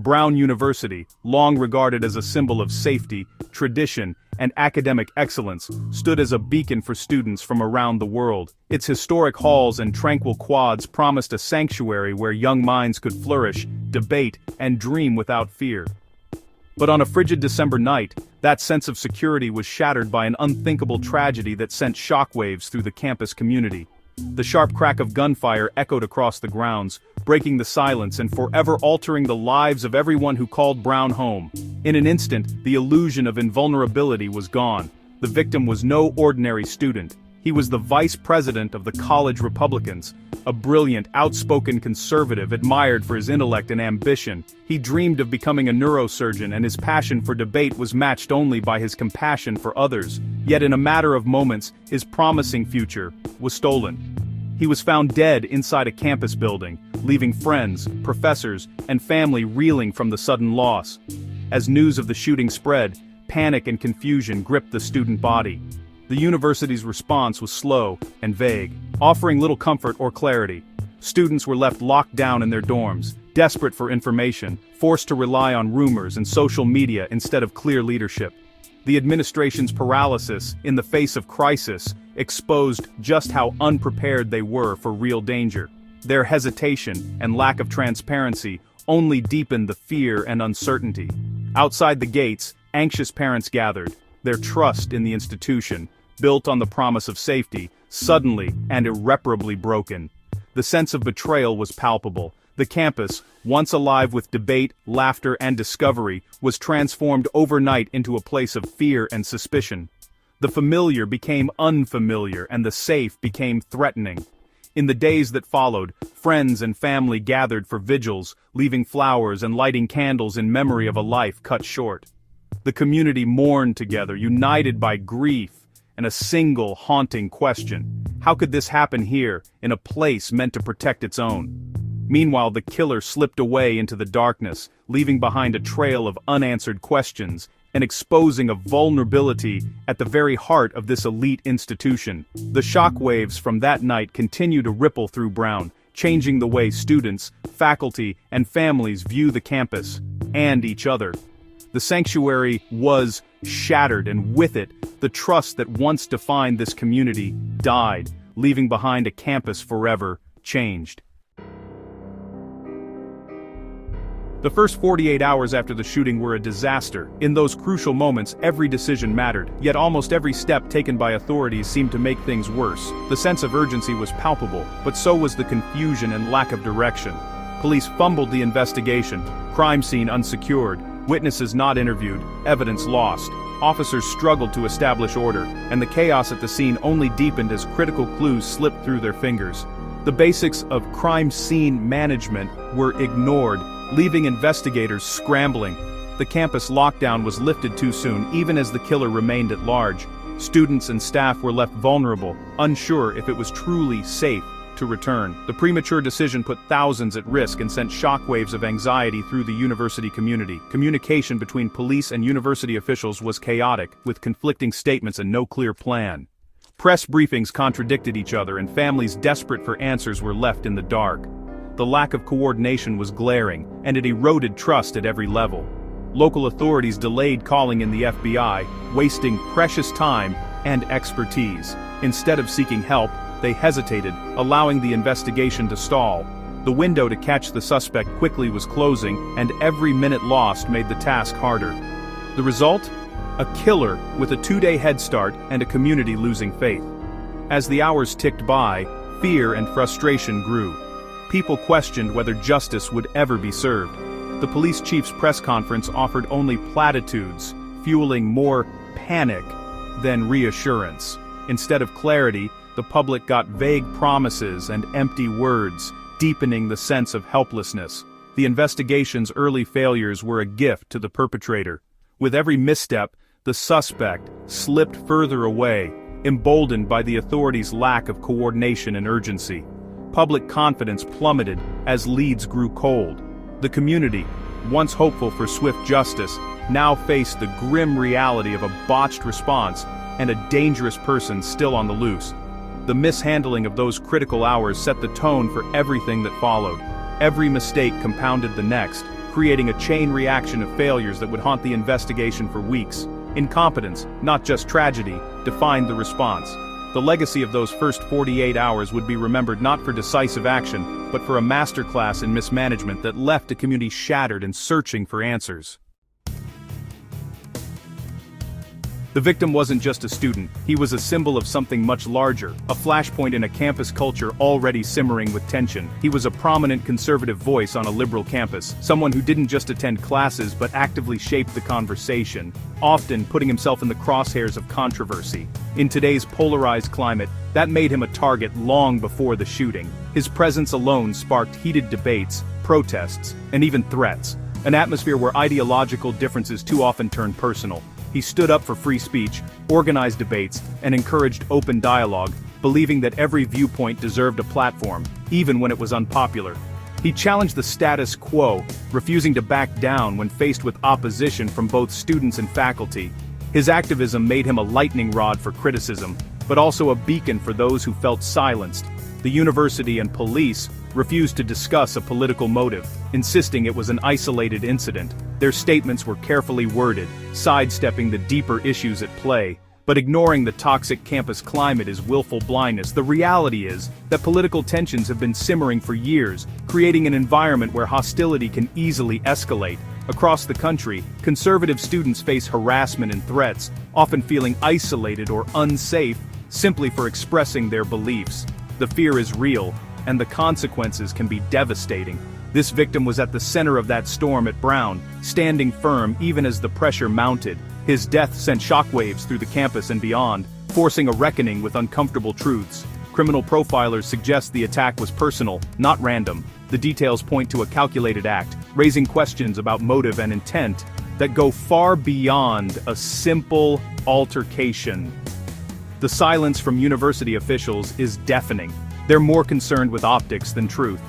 Brown University, long regarded as a symbol of safety, tradition, and academic excellence, stood as a beacon for students from around the world. Its historic halls and tranquil quads promised a sanctuary where young minds could flourish, debate, and dream without fear. But on a frigid December night, that sense of security was shattered by an unthinkable tragedy that sent shockwaves through the campus community. The sharp crack of gunfire echoed across the grounds, breaking the silence and forever altering the lives of everyone who called Brown home. In an instant, the illusion of invulnerability was gone. The victim was no ordinary student. He was the vice president of the college Republicans, a brilliant, outspoken conservative admired for his intellect and ambition. He dreamed of becoming a neurosurgeon, and his passion for debate was matched only by his compassion for others. Yet in a matter of moments, his promising future was stolen. He was found dead inside a campus building, leaving friends, professors, and family reeling from the sudden loss. As news of the shooting spread, panic and confusion gripped the student body. The university's response was slow and vague, offering little comfort or clarity. Students were left locked down in their dorms, desperate for information, forced to rely on rumors and social media instead of clear leadership. The administration's paralysis in the face of crisis exposed just how unprepared they were for real danger. Their hesitation and lack of transparency only deepened the fear and uncertainty. Outside the gates, anxious parents gathered, their trust in the institution, built on the promise of safety, suddenly and irreparably broken. The sense of betrayal was palpable. The campus, once alive with debate, laughter, and discovery, was transformed overnight into a place of fear and suspicion. The familiar became unfamiliar, and the safe became threatening. In the days that followed, friends and family gathered for vigils, leaving flowers and lighting candles in memory of a life cut short. The community mourned together, united by grief and a single haunting question: how could this happen here, in a place meant to protect its own? Meanwhile, the killer slipped away into the darkness, leaving behind a trail of unanswered questions and exposing a vulnerability at the very heart of this elite institution. The shockwaves from that night continue to ripple through Brown, changing the way students, faculty, and families view the campus and each other. The sanctuary was shattered, and with it, the trust that once defined this community died, leaving behind a campus forever changed. The first 48 hours after the shooting were a disaster. In those crucial moments, every decision mattered, yet almost every step taken by authorities seemed to make things worse. The sense of urgency was palpable, but so was the confusion and lack of direction. Police fumbled the investigation, crime scene unsecured, witnesses not interviewed, evidence lost. Officers struggled to establish order, and the chaos at the scene only deepened as critical clues slipped through their fingers. The basics of crime scene management were ignored, leaving investigators scrambling. The campus lockdown was lifted too soon, even as the killer remained at large. Students and staff were left vulnerable, unsure if it was truly safe to return. The premature decision put thousands at risk and sent shockwaves of anxiety through the university community. Communication between police and university officials was chaotic, with conflicting statements and no clear plan. Press briefings contradicted each other, and families desperate for answers were left in the dark. The lack of coordination was glaring, and it eroded trust at every level. Local authorities delayed calling in the FBI, wasting precious time and expertise. Instead of seeking help, they hesitated, allowing the investigation to stall. The window to catch the suspect quickly was closing, and every minute lost made the task harder. The result? A killer with a 2-day head start and a community losing faith. As the hours ticked by, fear and frustration grew. People questioned whether justice would ever be served. The police chief's press conference offered only platitudes, fueling more panic than reassurance. Instead of clarity, the public got vague promises and empty words, deepening the sense of helplessness. The investigation's early failures were a gift to the perpetrator. With every misstep, the suspect slipped further away, emboldened by the authorities' lack of coordination and urgency. Public confidence plummeted as leads grew cold. The community, once hopeful for swift justice, now faced the grim reality of a botched response and a dangerous person still on the loose. The mishandling of those critical hours set the tone for everything that followed. Every mistake compounded the next, creating a chain reaction of failures that would haunt the investigation for weeks. Incompetence, not just tragedy, defined the response. The legacy of those first 48 hours would be remembered not for decisive action, but for a masterclass in mismanagement that left a community shattered and searching for answers. The victim wasn't just a student, he was a symbol of something much larger, a flashpoint in a campus culture already simmering with tension. He was a prominent conservative voice on a liberal campus, someone who didn't just attend classes but actively shaped the conversation, often putting himself in the crosshairs of controversy. In today's polarized climate, that made him a target long before the shooting. His presence alone sparked heated debates, protests, and even threats, an atmosphere where ideological differences too often turned personal. He stood up for free speech, organized debates, and encouraged open dialogue, believing that every viewpoint deserved a platform, even when it was unpopular. He challenged the status quo, refusing to back down when faced with opposition from both students and faculty. His activism made him a lightning rod for criticism, but also a beacon for those who felt silenced. The university and police refused to discuss a political motive, insisting it was an isolated incident. Their statements were carefully worded, sidestepping the deeper issues at play. But ignoring the toxic campus climate is willful blindness. The reality is that political tensions have been simmering for years, creating an environment where hostility can easily escalate. Across the country, conservative students face harassment and threats, often feeling isolated or unsafe simply for expressing their beliefs. The fear is real, and the consequences can be devastating. This victim was at the center of that storm at Brown, standing firm even as the pressure mounted. His death sent shockwaves through the campus and beyond, forcing a reckoning with uncomfortable truths. Criminal profilers suggest the attack was personal, not random. The details point to a calculated act, raising questions about motive and intent that go far beyond a simple altercation. The silence from university officials is deafening. They're more concerned with optics than truth.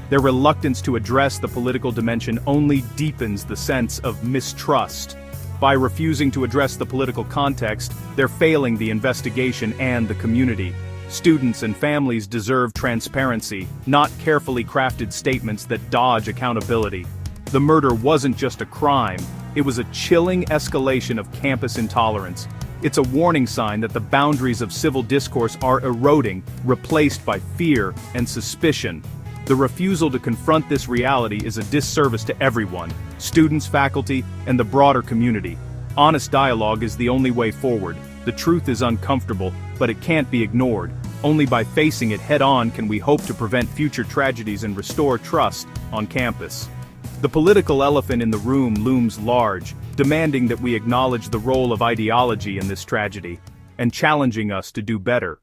Their reluctance to address the political dimension only deepens the sense of mistrust. By refusing to address the political context, they're failing the investigation and the community. Students and families deserve transparency, not carefully crafted statements that dodge accountability. The murder wasn't just a crime, it was a chilling escalation of campus intolerance. It's a warning sign that the boundaries of civil discourse are eroding, replaced by fear and suspicion. The refusal to confront this reality is a disservice to everyone, students, faculty, and the broader community. Honest dialogue is the only way forward. The truth is uncomfortable, but it can't be ignored. Only by facing it head-on can we hope to prevent future tragedies and restore trust on campus. The political elephant in the room looms large, demanding that we acknowledge the role of ideology in this tragedy, and challenging us to do better.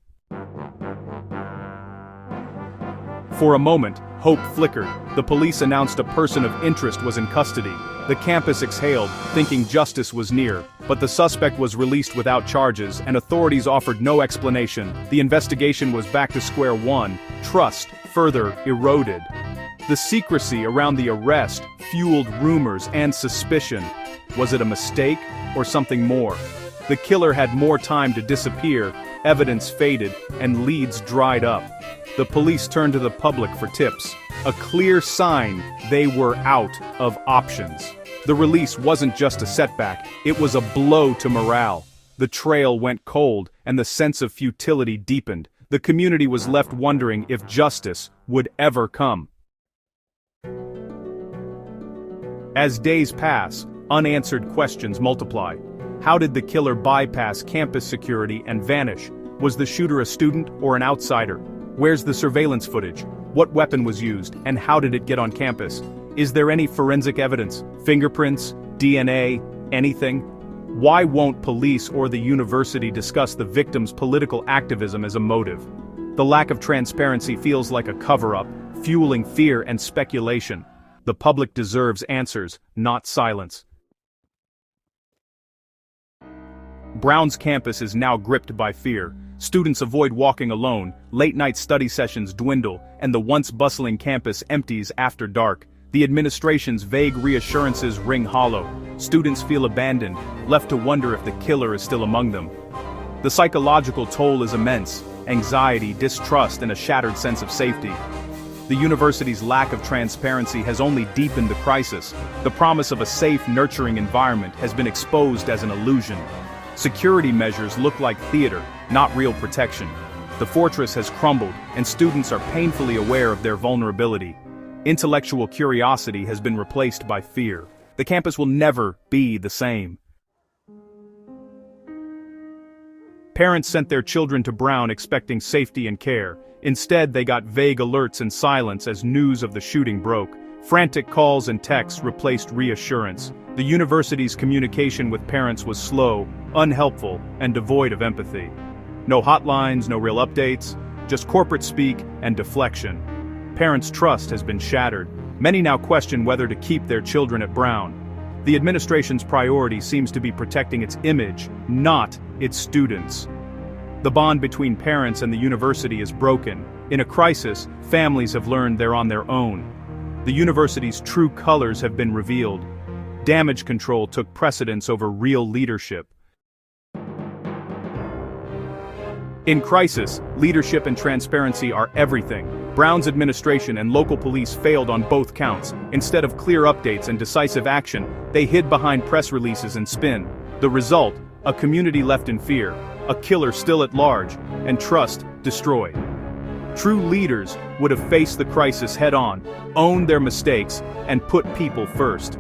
For a moment, hope flickered. The police announced a person of interest was in custody. The campus exhaled, thinking justice was near, but the suspect was released without charges, and authorities offered no explanation. The investigation was back to square one, trust further eroded. The secrecy around the arrest fueled rumors and suspicion. Was it a mistake, or something more? The killer had more time to disappear, evidence faded, and leads dried up. The police turned to the public for tips, a clear sign they were out of options. The release wasn't just a setback, it was a blow to morale. The trail went cold, and the sense of futility deepened. The community was left wondering if justice would ever come. As days pass, unanswered questions multiply. How did the killer bypass campus security and vanish? Was the shooter a student or an outsider? Where's the surveillance footage? What weapon was used, and how did it get on campus? Is there any forensic evidence? Fingerprints? DNA? Anything? Why won't police or the university discuss the victim's political activism as a motive? The lack of transparency feels like a cover-up, fueling fear and speculation. The public deserves answers, not silence. Brown's campus is now gripped by fear. Students avoid walking alone, late-night study sessions dwindle, and the once bustling campus empties after dark. The administration's vague reassurances ring hollow. Students feel abandoned, left to wonder if the killer is still among them. The psychological toll is immense: anxiety, distrust, and a shattered sense of safety. The university's lack of transparency has only deepened the crisis. The promise of a safe, nurturing environment has been exposed as an illusion. Security measures look like theater, not real protection. The fortress has crumbled, and students are painfully aware of their vulnerability. Intellectual curiosity has been replaced by fear. The campus will never be the same. Parents sent their children to Brown expecting safety and care. Instead, they got vague alerts and silence as news of the shooting broke. Frantic calls and texts replaced reassurance. The university's communication with parents was slow, unhelpful, and devoid of empathy. No hotlines, no real updates, just corporate speak and deflection. Parents' trust has been shattered. Many now question whether to keep their children at Brown. The administration's priority seems to be protecting its image, not its students. The bond between parents and the university is broken. In a crisis, families have learned they're on their own. The university's true colors have been revealed. Damage control took precedence over real leadership. In crisis, leadership and transparency are everything. Brown's administration and local police failed on both counts. Instead of clear updates and decisive action, they hid behind press releases and spin. The result, a community left in fear, a killer still at large, and trust destroyed. True leaders would have faced the crisis head-on, owned their mistakes, and put people first.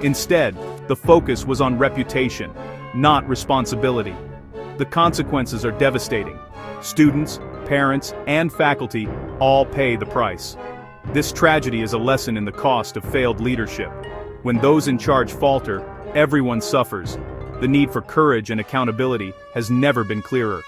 Instead, the focus was on reputation, not responsibility. The consequences are devastating. Students, parents, and faculty all pay the price. This tragedy is a lesson in the cost of failed leadership. When those in charge falter, everyone suffers. The need for courage and accountability has never been clearer.